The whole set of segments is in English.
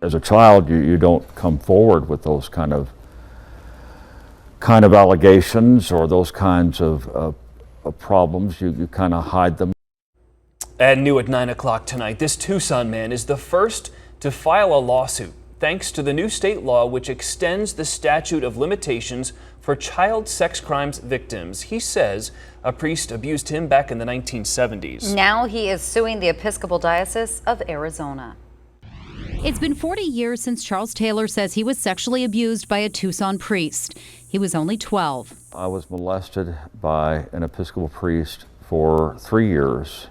As a child, you don't come forward with those kind of allegations or those kinds of problems. You kind of hide them. And new at 9 o'clock tonight, this Tucson man is the first to file a lawsuit thanks to the new state law which extends the statute of limitations for child sex crimes victims. He says a priest abused him back in the 1970s. Now he is suing the Episcopal Diocese of Arizona. It's been 40 years since Charles Taylor says he was sexually abused by a Tucson priest. He was only 12. I was molested by an Episcopal priest for 3 years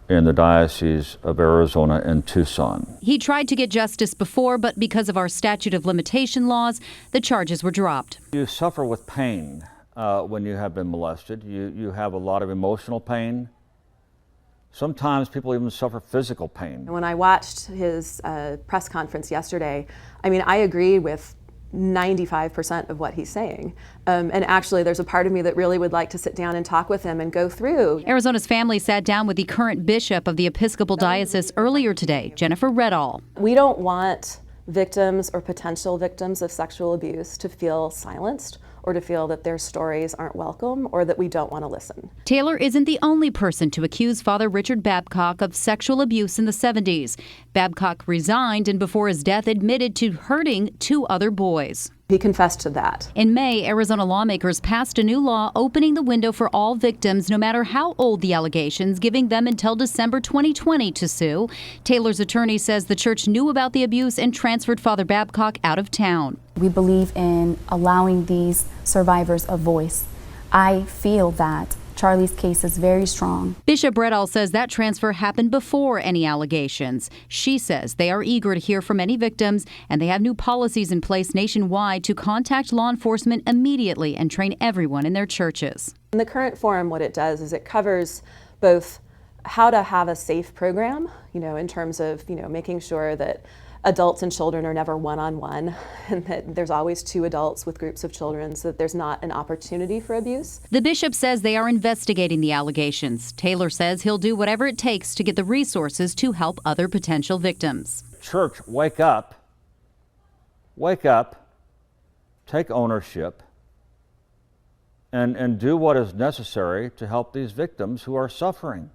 in the Diocese of Arizona in Tucson. He tried to get justice before, but because of our statute of limitation laws, the charges were dropped. You suffer with pain when you have been molested. You have a lot of emotional pain. Sometimes people even suffer physical pain. When I watched his press conference yesterday, I mean, I agree with 95% of what he's saying. And actually, there's a part of me that really would like to sit down and talk with him and go through. Arizona's family sat down with the current bishop of the Episcopal Diocese earlier today, Jennifer Redall. We don't want victims or potential victims of sexual abuse to feel silenced or to feel that their stories aren't welcome or that we don't want to listen. Taylor isn't the only person to accuse Father Richard Babcock of sexual abuse in the 70s. Babcock resigned and before his death admitted to hurting 2 other boys. He confessed to that. In May, Arizona lawmakers passed a new law opening the window for all victims, no matter how old the allegations, giving them until December 2020 to sue. Taylor's attorney says the church knew about the abuse and transferred Father Babcock out of town. We believe in allowing these survivors a voice. I feel that Charlie's case is very strong. Bishop Redall says that transfer happened before any allegations. She says they are eager to hear from any victims, and they have new policies in place nationwide to contact law enforcement immediately and train everyone in their churches. In the current form, what it does is it covers both how to have a safe program, in terms of, making sure that adults and children are never one-on-one, and that there's always 2 adults with groups of children so that there's not an opportunity for abuse. The bishop says they are investigating the allegations. Taylor says he'll do whatever it takes to get the resources to help other potential victims. Church, wake up. Wake up. Take ownership. And do what is necessary to help these victims who are suffering.